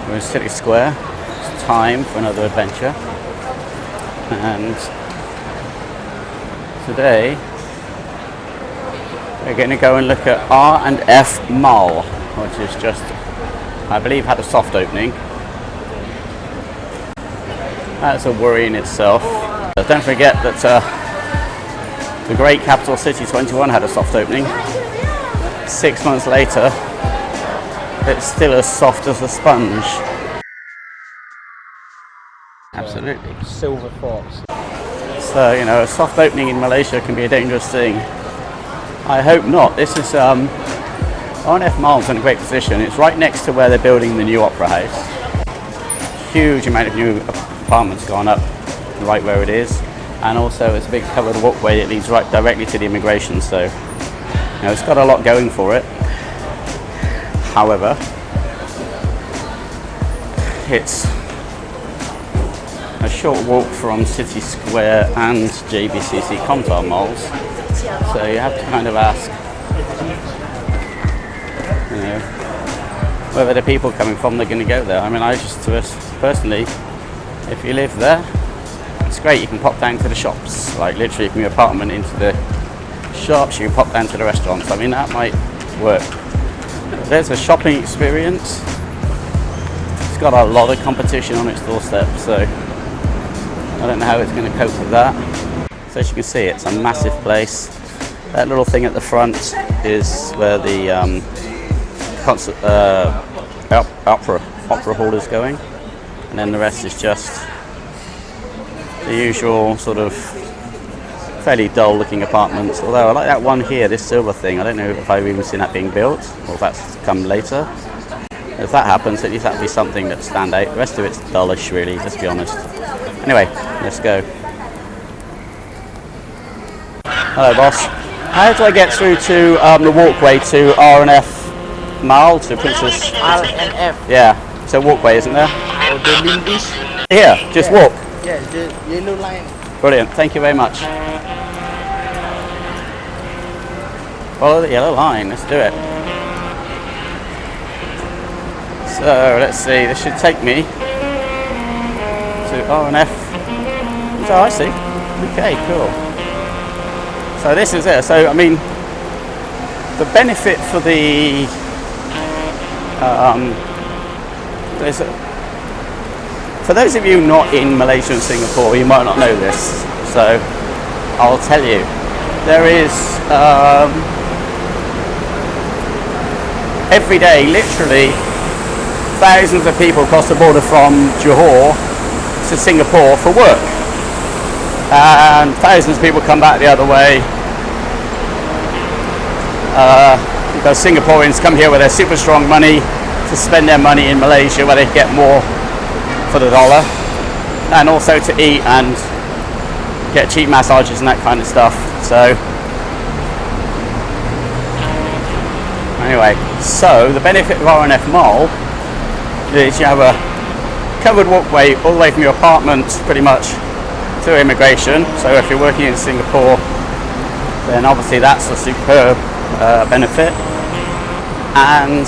We're in City Square. It's time for another adventure. And today we're going to go and look at R&F Mall, which is just, I believe, had a soft opening. That's a worry in itself. But don't forget that the great capital city 21 had a soft opening. 6 months later, it's still as soft as a sponge. Absolutely. Silver fox. So, you know, a soft opening in Malaysia can be a dangerous thing. I hope not. This is R&F Mall's in a great position. It's right next to where they're building the new Opera House. Huge amount of new apartments gone up right where it is, and also it's a big covered walkway that leads right directly to the immigration. So, you know, it's got a lot going for it. However, it's a short walk from City Square and JBCC Comtar malls, so you have to kind of ask, you know, whether the people coming from they're going to go there. I mean, I just personally, if you live there, it's great. You can pop down to the shops, like literally from your apartment into the shops. You can pop down to the restaurants. I mean, that might work. There's a shopping experience. It's got a lot of competition on its doorstep, so I don't know how it's going to cope with that. So as you can see, it's a massive place. That little thing at the front is where the opera hall is going, and then the rest is just the usual sort of fairly dull looking apartments. Although I like that one here, this silver thing. I don't know if I've even seen that being built, or if that's come later. If that happens, at least that'd be something that stand out. The rest of it's dullish, really, let's be honest. Anyway, let's go. Hello, boss. How do I get through to the walkway to R&F Mall, to Princess? R&F? Yeah, it's a walkway, isn't there? Oh, the Lindish? Here, just walk. Yeah, the yellow line. Brilliant, thank you very much. Follow the yellow line, let's do it. So, let's see, this should take me to R&F. So, I see. Okay, cool. So this is it. So, I mean, the benefit for the for those of you not in Malaysia and Singapore, you might not know this. So I'll tell you. There is every day, literally, thousands of people cross the border from Johor to Singapore for work. And thousands of people come back the other way because Singaporeans come here with their super strong money to spend their money in Malaysia, where they get more for the dollar, and also to eat and get cheap massages and that kind of stuff. So anyway, so the benefit of R&F Mall is you have a covered walkway all the way from your apartment pretty much to immigration. So if you're working in Singapore, then obviously that's a superb benefit. And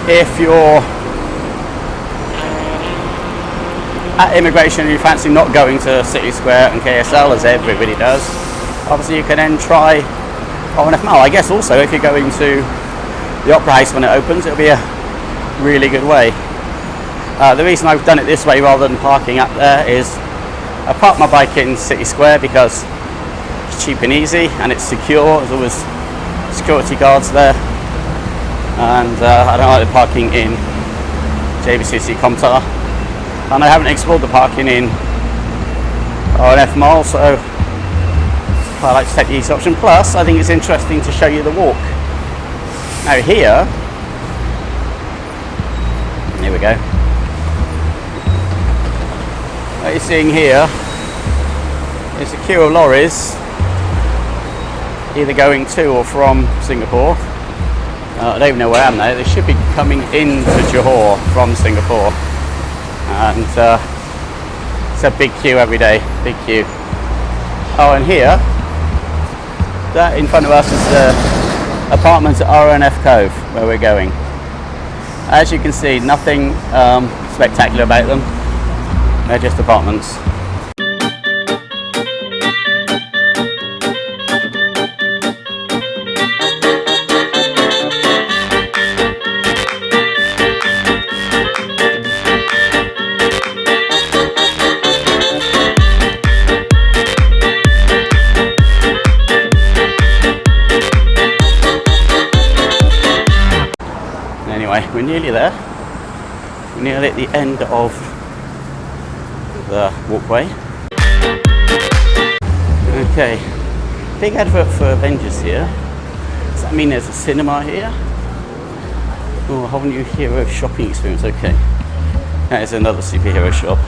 if you're at immigration and you fancy not going to City Square and KSL, as everybody does, obviously you can then try R&F Mall. I guess also if you're going to the Opera House when it opens, it'll be a really good way. The reason I've done it this way rather than parking up there is I park my bike in City Square because it's cheap and easy and it's secure. There's always security guards there, and I don't like the parking in JBCC Comtar, and I haven't explored the parking in R&F Mall, so I like to take the easy option. Plus I think it's interesting to show you the walk. Now here we go. What you're seeing here is a queue of lorries either going to or from Singapore. I don't even know where I am now. They should be coming into Johor from Singapore, and it's a big queue every day, big queue. Oh, and here, that in front of us is the apartments at R&F Cove, where we're going. As you can see, nothing spectacular about them. They're just apartments. Anyway, we're nearly there. We're nearly at the end of the walkway. Okay, big advert for Avengers here. Does that mean there's a cinema here? Oh, a whole new hero shopping experience. Okay, there's another superhero shop.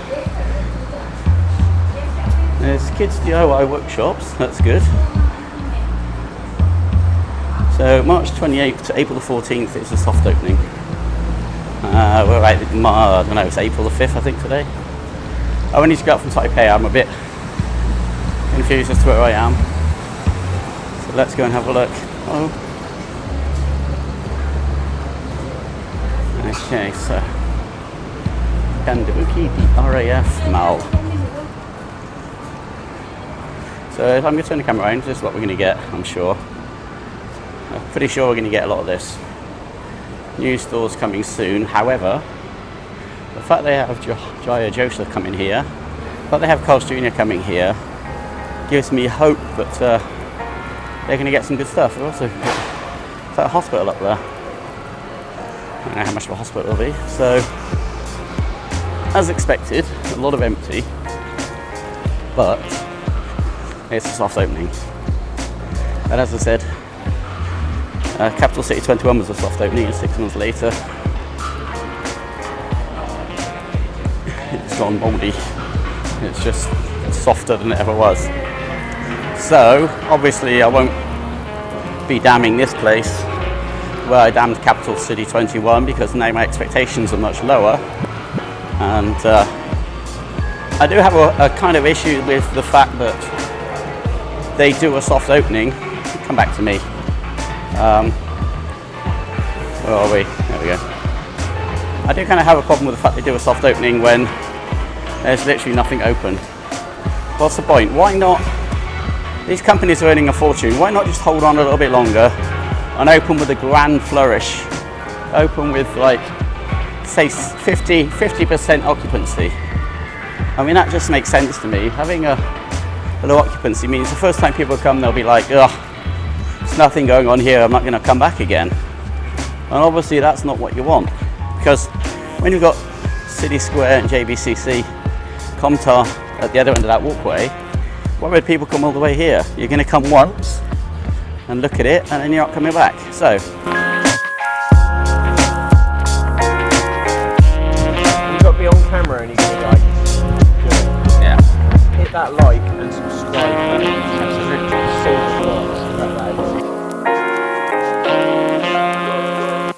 There's kids DIY workshops. That's good. So March 28th to April the 14th is a soft opening. We're right, I don't know, it's April the 5th I think today. I need to go up from Taipei. I'm a bit confused as to where I am. So let's go and have a look. Oh. Okay, so Muti, the R&F Mall. So if I'm going to turn the camera around, this is what we're going to get, I'm sure. I'm pretty sure we're going to get a lot of this. New stores coming soon. However, the fact they have Jaya Joseph coming here, the fact they have Carl's Jr. coming here, gives me hope that they're going to get some good stuff. There's also a hospital up there. I don't know how much of a hospital it'll be. So, as expected, a lot of empty, but it's a soft opening. And as I said, Capital City 21 was a soft opening, and 6 months later it's gone mouldy. It's just softer than it ever was. So obviously I won't be damning this place where I damned Capital City 21, because now my expectations are much lower, and I do have a kind of issue with the fact that they do a soft opening. Come back to me. Where are we? There we go. I do kind of have a problem with the fact they do a soft opening when there's literally nothing open. What's the point? Why not? These companies are earning a fortune. Why not just hold on a little bit longer and open with a grand flourish? Open with, like, say 50% occupancy. I mean, that just makes sense to me. Having a low occupancy means the first time people come, they'll be like, ugh, there's nothing going on here, I'm not going to come back again. And obviously that's not what you want, because when you've got City Square and JBCC, Comtar at the other end of that walkway, why would people come all the way here? You're going to come once and look at it, and then you're not coming back. So You've got to be on camera and you can like yeah, hit that like and subscribe button. Silver box.